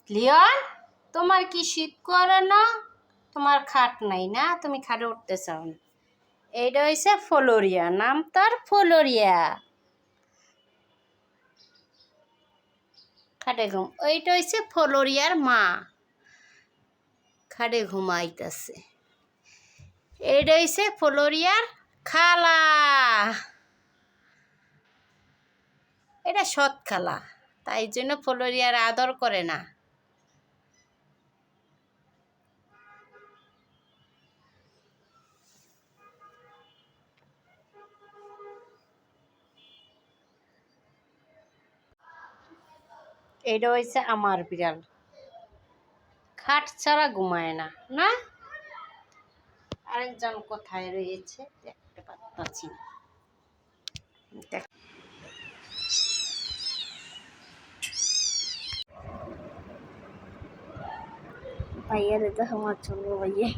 Leone, তোমার কি শীত করে না? তোমার খাট নাই না, তুমি খাটে উঠতে চাও না। এইটা হয়েছে ফ্লোরিয়া, নাম তার ফ্লোরিয়া। খাটে ঘুম, ওইটা হয়েছে ফ্লোরিয়ার মা, খাটে ঘুমাইতেছে। এইটা হয়েছে ফ্লোরিয়ার খালা, এটা সৎ খালা, তাই জন্য ফ্লোরিয়ার আদর করে না। এটা হয়েছে আমার বিড়াল, খাট ছাড়া ঘুমায় না। না, আরেকজন কোথায় রয়েছে দেখতে পাচ্ছি না। ভাইয়া, দেখো আমার চলবো ভাইয়া।